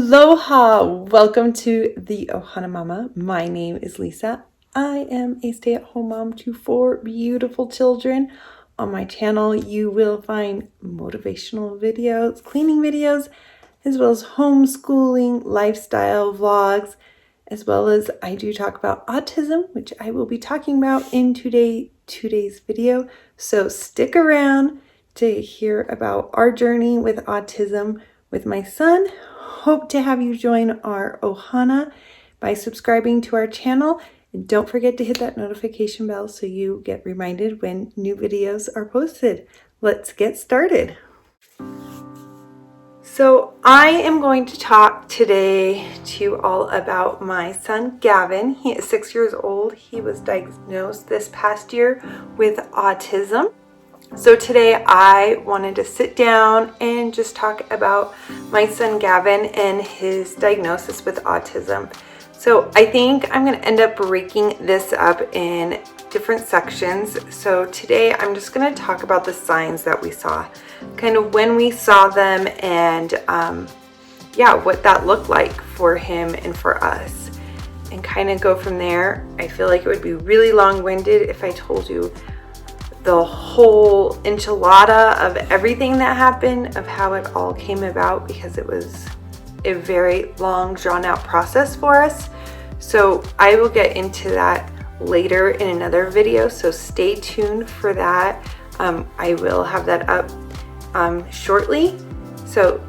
Aloha! Welcome to the Ohana Mama. My name is Lisa. I am a stay-at-home mom to 4 beautiful children. On my channel, you will find motivational videos, cleaning videos, as well as homeschooling, lifestyle vlogs, as well as I do talk about autism, which I will be talking about in today's video. So stick around to hear about our journey with autism with my son. Hope to have you join our Ohana by subscribing to our channel. And don't forget to hit that notification bell so you get reminded when new videos are posted. Let's get started. So I am going to talk today to you all about my son Gavin. He is 6 years old. He was diagnosed this past year with autism. So today I wanted to sit down and just talk about my son Gavin and his diagnosis with autism. So I think I'm going to end up breaking this up in different sections. So today I'm just going to talk about the signs that we saw, kind of when we saw them, and what that looked like for him and for us, and kind of go from there. I feel like it would be really long-winded if I told you the whole enchilada of everything that happened, of how it all came about, because it was a very long, drawn-out process for us. So I will get into that later in another video, so stay tuned for that. I will have that up shortly. So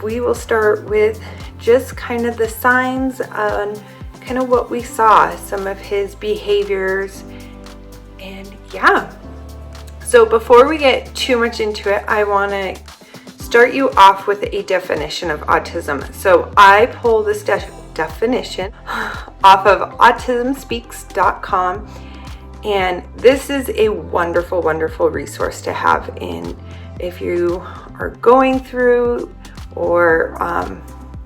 we will start with just kind of the signs on kind of what we saw, some of his behaviors, and yeah. So before we get too much into it, I want to start you off with a definition of autism. So I pulled this definition off of autismspeaks.com, and this is a wonderful, wonderful resource to have in if you are going through or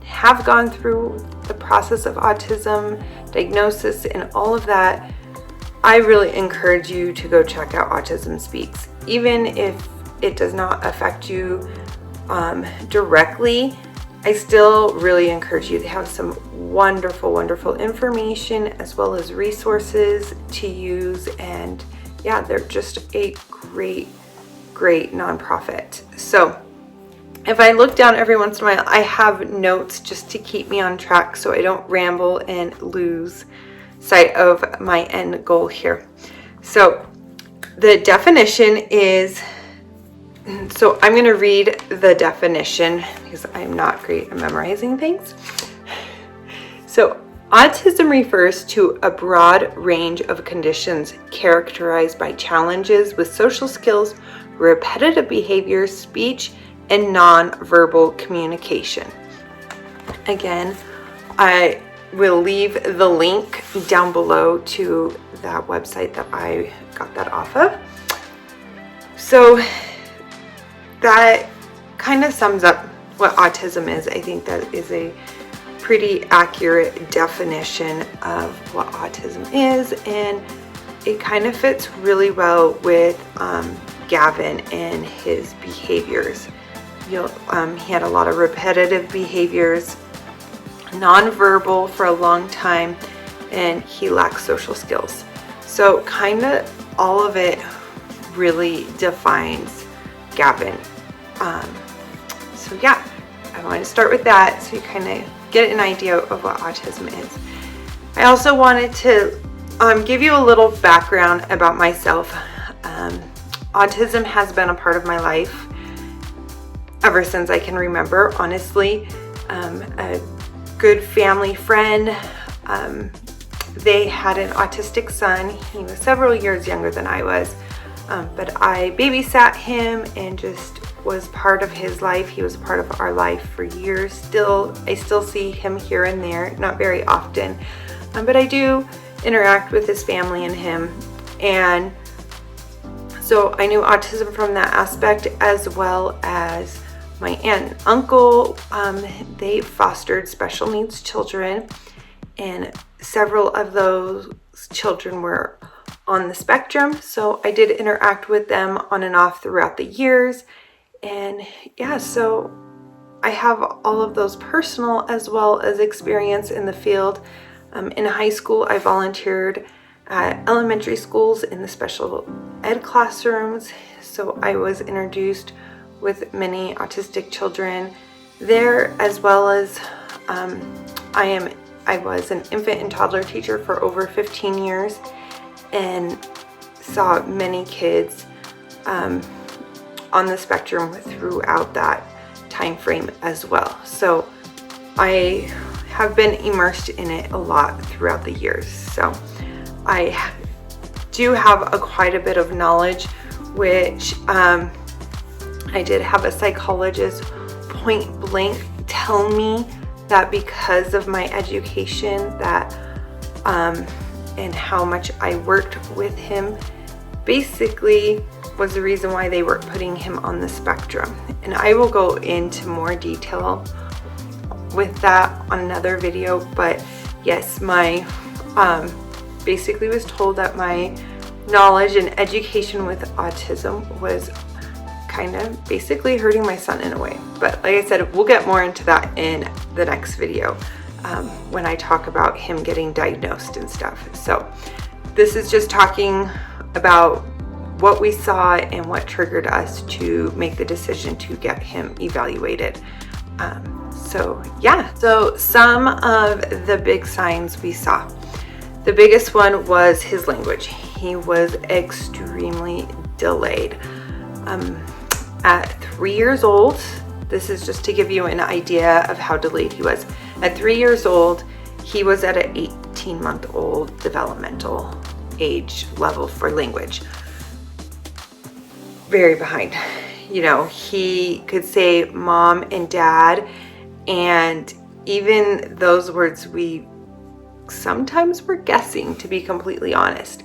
have gone through the process of autism, diagnosis, and all of that. I really encourage you to go check out Autism Speaks. Even if it does not affect you directly, I still really encourage you to have some wonderful, wonderful information as well as resources to use. And yeah, they're just a great, great nonprofit. So if I look down every once in a while, I have notes just to keep me on track so I don't ramble and lose sight of my end goal here. So the definition is, so I'm going to read the definition because I'm not great at memorizing things. So autism refers to a broad range of conditions characterized by challenges with social skills, repetitive behaviors, speech, and nonverbal communication. Again, I will leave the link down below to that website that I got that off of. So that kind of sums up what autism is. I think that is a pretty accurate definition of what autism is, and it kind of fits really well with Gavin and his behaviors. He had a lot of repetitive behaviors, nonverbal for a long time, and he lacks social skills. So kind of all of it really defines Gavin. So yeah, I want to start with that so you kind of get an idea of what autism is. I also wanted to give you a little background about myself. Autism has been a part of my life ever since I can remember, honestly. A good family friend, they had an autistic son. He was several years younger than I was, but I babysat him and just was part of his life. He was part of our life for years. I still see him here and there, not very often, but I do interact with his family and him. And so I knew autism from that aspect, as well as my aunt and uncle. They fostered special needs children, and several of those children were on the spectrum. So I did interact with them on and off throughout the years. And yeah, so I have all of those personal as well as experience in the field. In high school, I volunteered at elementary schools in the special ed classrooms, so I was introduced with many autistic children there, as well as I was an infant and toddler teacher for over 15 years and saw many kids on the spectrum throughout that time frame as well. So I have been immersed in it a lot throughout the years. So I do have quite a bit of knowledge, which I did have a psychologist point blank tell me that because of my education that and how much I worked with him basically was the reason why they were putting him on the spectrum. And I will go into more detail with that on another video, but yes, my basically was told that my knowledge and education with autism was kind of basically hurting my son in a way. But like I said, we'll get more into that in the next video when I talk about him getting diagnosed and stuff. So this is just talking about what we saw and what triggered us to make the decision to get him evaluated. So yeah, so some of the big signs we saw. The biggest one was his language. He was extremely delayed. At 3 years old, this is just to give you an idea of how delayed he was. At 3 years old, he was at an 18-month-old developmental age level for language. Very behind. You know, he could say mom and dad, and even those words we sometimes were guessing, to be completely honest.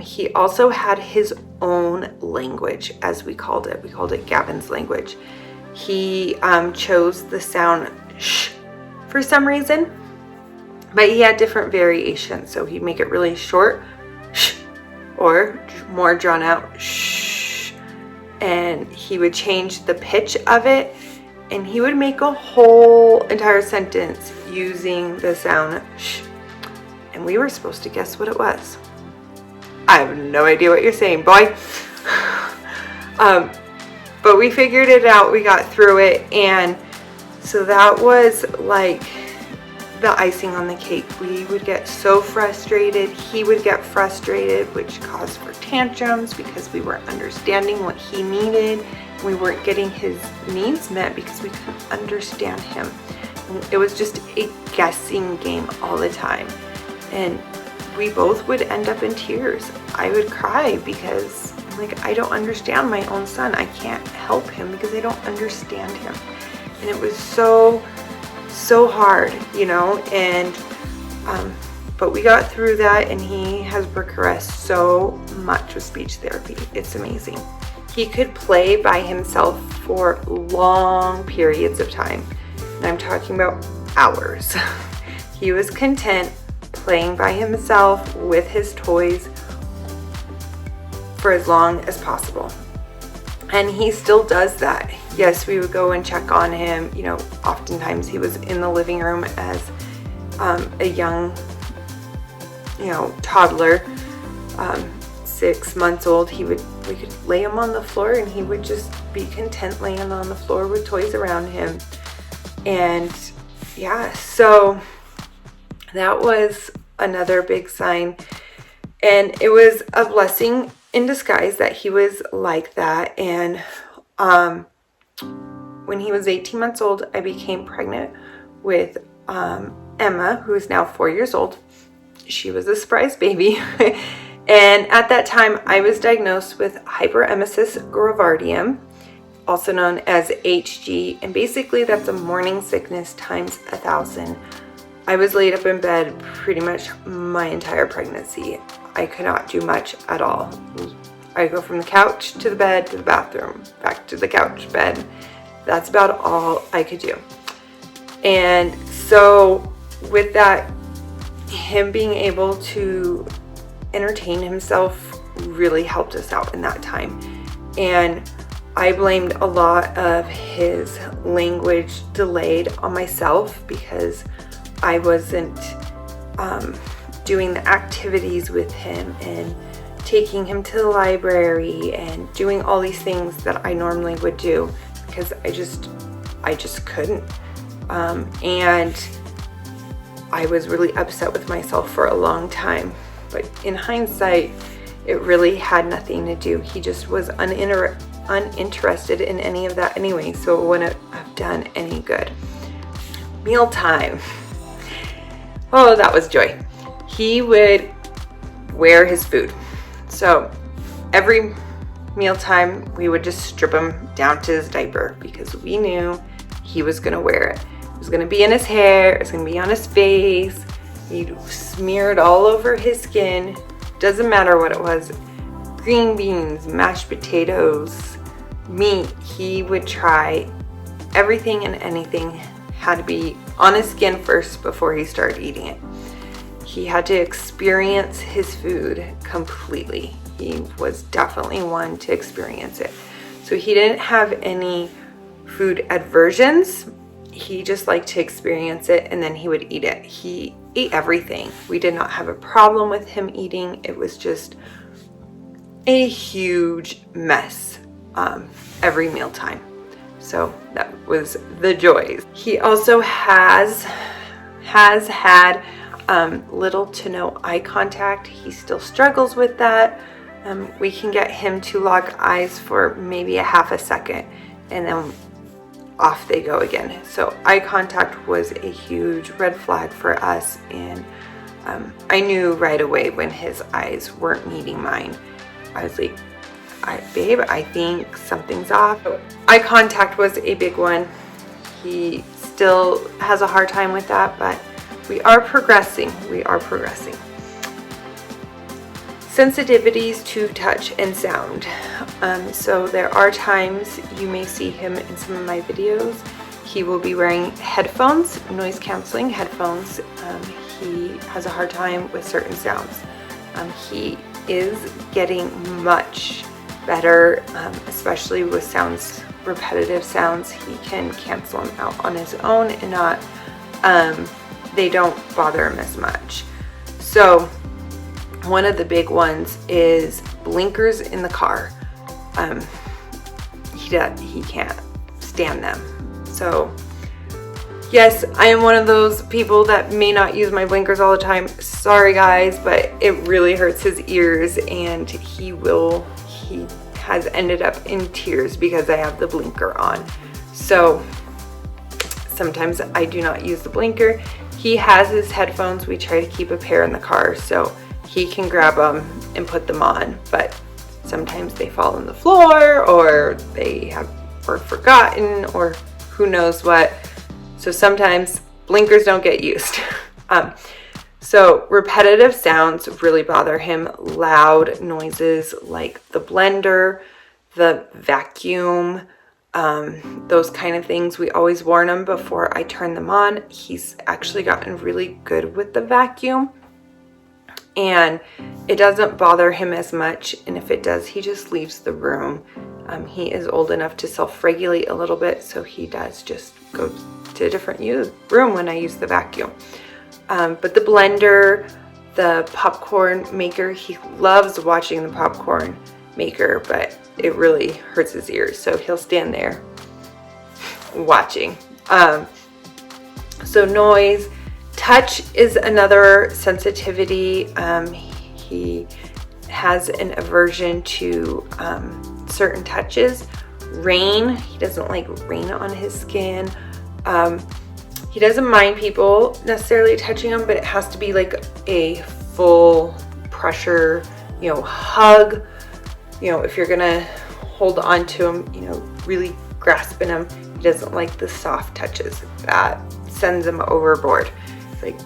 He also had his own language, as we called it. We called it Gavin's language. He chose the sound sh for some reason, but he had different variations. So he'd make it really short, sh, or more drawn out, shh. And he would change the pitch of it, and he would make a whole entire sentence using the sound sh. And we were supposed to guess what it was. I have no idea what you're saying, boy. But we figured it out. We got through it. And so that was like the icing on the cake. We would get so frustrated. He would get frustrated, which caused for tantrums because we weren't understanding what he needed. We weren't getting his needs met because we couldn't understand him. And it was just a guessing game all the time. And we both would end up in tears. I would cry because I don't understand my own son. I can't help him because I don't understand him. And it was so hard, you know, and but we got through that, and he has progressed so much with speech therapy. It's amazing. He could play by himself for long periods of time, and I'm talking about hours. He was content playing by himself with his toys for as long as possible. And he still does that. Yes, we would go and check on him. You know, oftentimes he was in the living room as a young, you know, toddler, 6 months old. We could lay him on the floor, and he would just be content laying on the floor with toys around him. And yeah, so that was another big sign. And it was a blessing in disguise that he was like that. And when he was 18 months old, I became pregnant with Emma, who is now 4 years old. She was a surprise baby. And at that time, I was diagnosed with hyperemesis gravidarum, also known as HG. And basically, that's a morning sickness times 1,000. I was laid up in bed pretty much my entire pregnancy. I could not do much at all. I go from the couch to the bed to the bathroom, back to the couch, bed. That's about all I could do. And so with that, him being able to entertain himself really helped us out in that time. And I blamed a lot of his language delayed on myself because I wasn't doing the activities with him and taking him to the library and doing all these things that I normally would do because I just couldn't. And I was really upset with myself for a long time. But in hindsight, it really had nothing to do. He just was uninterested in any of that anyway, so it wouldn't have done any good. Mealtime. Oh, that was joy. He would wear his food. So every mealtime, we would just strip him down to his diaper because we knew he was gonna wear it. It was gonna be in his hair, it was gonna be on his face. He'd smear it all over his skin. Doesn't matter what it was. Green beans, mashed potatoes, meat. He would try everything and anything. Had to be on his skin first before he started eating it. He had to experience his food completely. He was definitely one to experience it. So he didn't have any food aversions. He just liked to experience it and then he would eat it. He ate everything. We did not have a problem with him eating. It was just a huge mess every mealtime. So that was the joys. He also has had little to no eye contact. He still struggles with that. We can get him to lock eyes for maybe a half a second and then off they go again. So eye contact was a huge red flag for us, and I knew right away when his eyes weren't meeting mine. I was like, babe, I think something's off. So eye contact was a big one. He still has a hard time with that, but we are progressing. Sensitivities to touch and sound. So there are times you may see him in some of my videos. He will be wearing headphones, noise canceling headphones. He has a hard time with certain sounds. He is getting much better, especially with sounds, repetitive sounds. He can cancel them out on his own and not, they don't bother him as much. So one of the big ones is blinkers in the car. He can't stand them. So yes, I am one of those people that may not use my blinkers all the time. Sorry guys, but it really hurts his ears, and he has ended up in tears because I have the blinker on. So sometimes I do not use the blinker. He has his headphones. We try to keep a pair in the car so he can grab them and put them on, but sometimes they fall on the floor or they have forgotten or who knows what. So sometimes blinkers don't get used. So repetitive sounds really bother him. Loud noises like the blender, the vacuum, those kind of things. We always warn him before I turn them on. He's actually gotten really good with the vacuum, and it doesn't bother him as much, and if it does, he just leaves the room. He is old enough to self-regulate a little bit, so he does just go to a different room when I use the vacuum. But the blender, the popcorn maker, he loves watching the popcorn maker, but it really hurts his ears, so he'll stand there watching. So noise. Touch is another sensitivity. He has an aversion to certain touches. Rain, he doesn't like rain on his skin. He doesn't mind people necessarily touching him, but it has to be like a full pressure, hug. If you're gonna hold on to him, really grasping him. He doesn't like the soft touches. That sends him overboard. Like,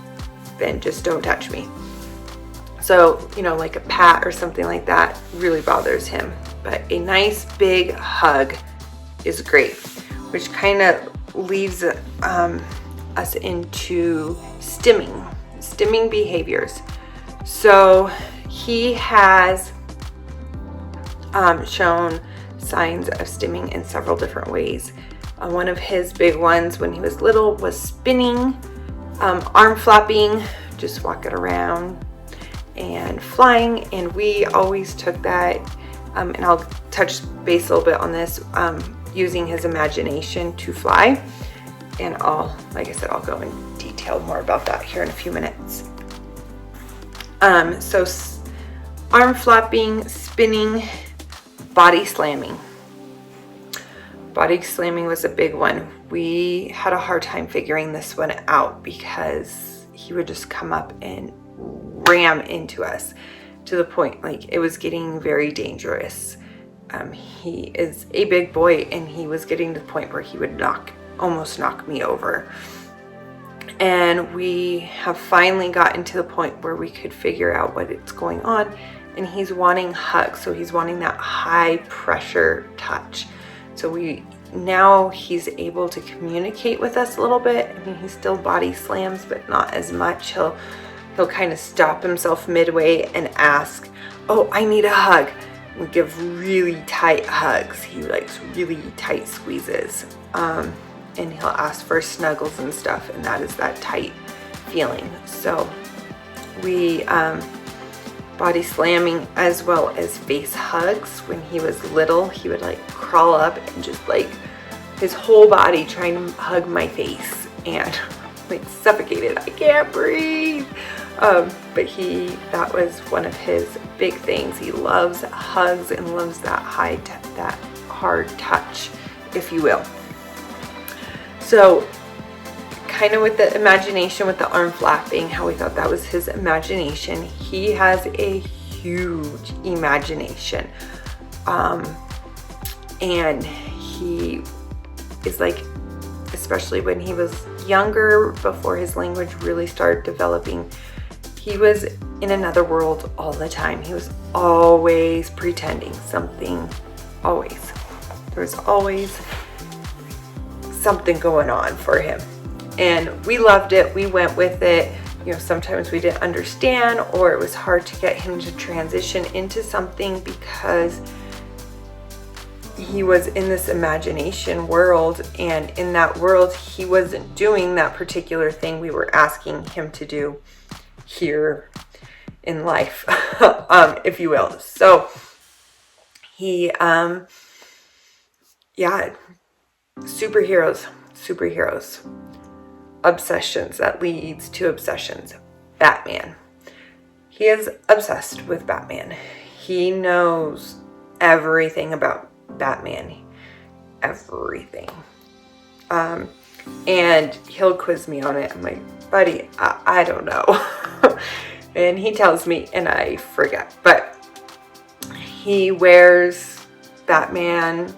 then just don't touch me. So, like a pat or something like that really bothers him. But a nice big hug is great, which kind of leaves us into stimming behaviors. So he has shown signs of stimming in several different ways. One of his big ones when he was little was spinning, arm flapping, just walking around, and flying. And we always took that, and I'll touch base a little bit on this, using his imagination to fly. And like I said, I'll go in detail more about that here in a few minutes. So arm flapping, spinning, body slamming. Body slamming was a big one. We had a hard time figuring this one out because he would just come up and ram into us to the point like it was getting very dangerous. He is a big boy, and he was getting to the point where he would almost knock me over. And we have finally gotten to the point where we could figure out what it's going on, and he's wanting hugs. So he's wanting that high pressure touch. So now he's able to communicate with us a little bit. I mean, he still body slams, but not as much. He'll kind of stop himself midway and ask, "Oh, I need a hug." We give really tight hugs. He likes really tight squeezes. And he'll ask for snuggles and stuff, and that is that tight feeling. So we body slamming as well as face hugs. When he was little, he would like crawl up and just like his whole body trying to hug my face, and like suffocated. I can't breathe. But that was one of his big things. He loves hugs and loves that that hard touch, if you will. So kind of with the imagination, with the arm flapping, how we thought that was his imagination. He has a huge imagination. And he is like, especially when he was younger, before his language really started developing, he was in another world all the time. He was always pretending something, always. There was always something going on for him. And we loved it. We went with it. You know, sometimes we didn't understand, or it was hard to get him to transition into something because he was in this imagination world, and in that world he wasn't doing that particular thing we were asking him to do here in life, if you will. So he superheroes, obsessions that leads to obsessions. Batman. He is obsessed with Batman. He knows everything about Batman, everything. And he'll quiz me on it. I'm like, buddy, I don't know. And he tells me and I forget. But he wears Batman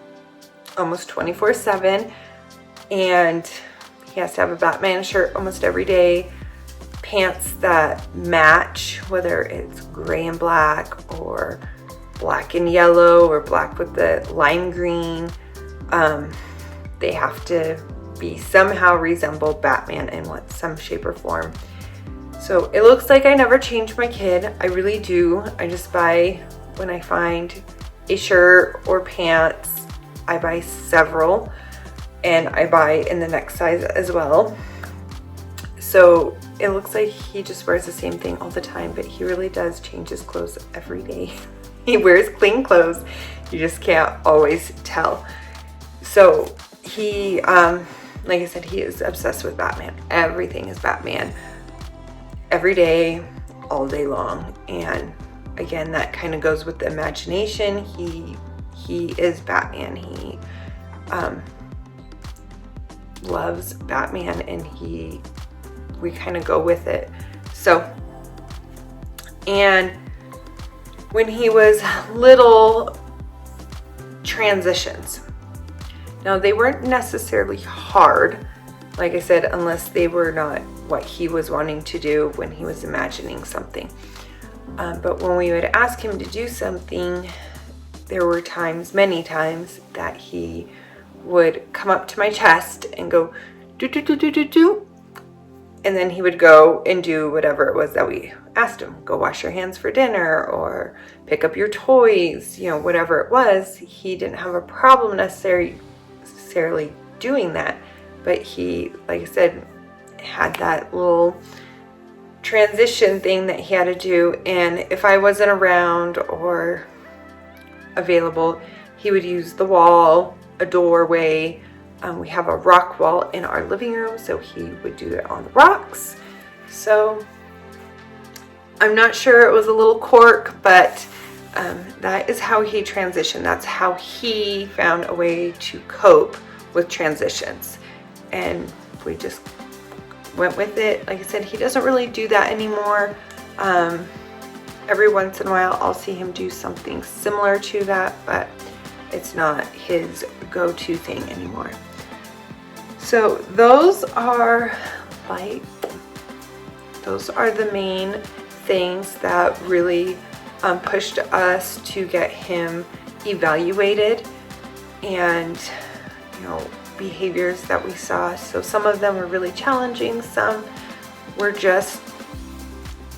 almost 24/7, and he has to have a Batman shirt almost every day, pants that match, whether it's gray and black or black and yellow or black with the lime green. They have to be somehow resemble Batman in some shape or form. So it looks like I never change my kid. I really do. I just buy, when I find a shirt or pants, I buy several, and I buy in the next size as well. So it looks like he just wears the same thing all the time, but he really does change his clothes every day. He wears clean clothes. You just can't always tell. So he, like I said, he is obsessed with Batman. Everything is Batman. Every day, all day long. And again, that kind of goes with the imagination. He is Batman. He loves Batman, and we kind of go with it. So, and when he was little, transitions. Now, they weren't necessarily hard, like I said, unless they were not what he was wanting to do when he was imagining something. But when we would ask him to do something, there were times, many times, that he would come up to my chest and go, do, do, do, do, do, do. And then he would go and do whatever it was that we asked him, go wash your hands for dinner or pick up your toys, whatever it was, he didn't have a problem necessarily doing that. But he, like I said, had that little transition thing that he had to do. And if I wasn't around or available, he would use the wall, a doorway. We have a rock wall in our living room, so he would do it on the rocks. So I'm not sure, it was a little quirk, but that is how he transitioned. That's how he found a way to cope with transitions. And we just went with it. Like I said, he doesn't really do that anymore. Every once in a while I'll see him do something similar to that, but it's not his go-to thing anymore. So those are the main things that really pushed us to get him evaluated, and behaviors that we saw. So some of them were really challenging, some were just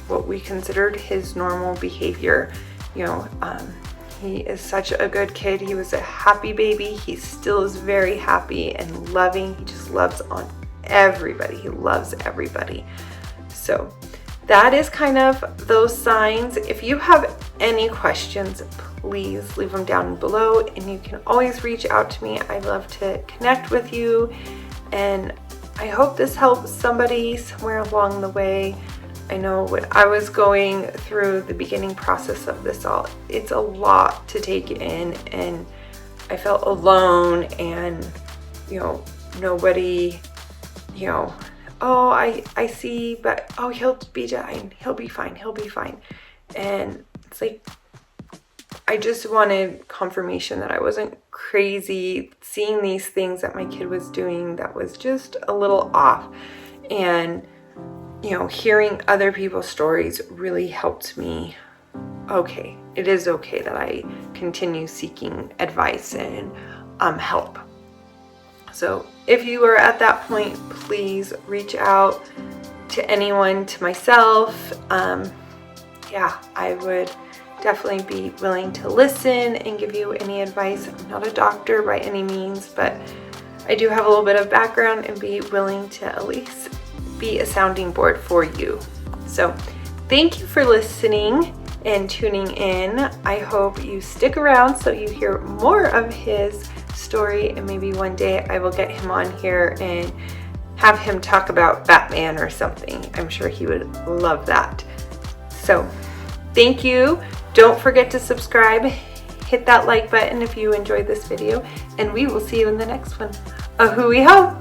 what we considered his normal behavior. He is such a good kid. He was a happy baby. He still is very happy and loving. He just loves on everybody. He loves everybody. So that is kind of those signs. If you have any questions, please leave them down below, and you can always reach out to me. I love to connect with you, and I hope this helps somebody somewhere along the way. I know when I was going through the beginning process of this all, it's a lot to take in, and I felt alone, and nobody, oh, I see, but oh, he'll be fine, he'll be fine. And it's like, I just wanted confirmation that I wasn't crazy seeing these things that my kid was doing that was just a little off. And hearing other people's stories really helped me. Okay, it is okay that I continue seeking advice and help. So if you are at that point, please reach out to anyone, to myself. I would definitely be willing to listen and give you any advice. I'm not a doctor by any means, but I do have a little bit of background and be willing to at least be a sounding board for you. So thank you for listening and tuning in. I hope you stick around so you hear more of his story, and maybe one day I will get him on here and have him talk about Batman or something. I'm sure he would love that. So thank you. Don't forget to subscribe. Hit that like button if you enjoyed this video, and we will see you in the next one. A hooey ho!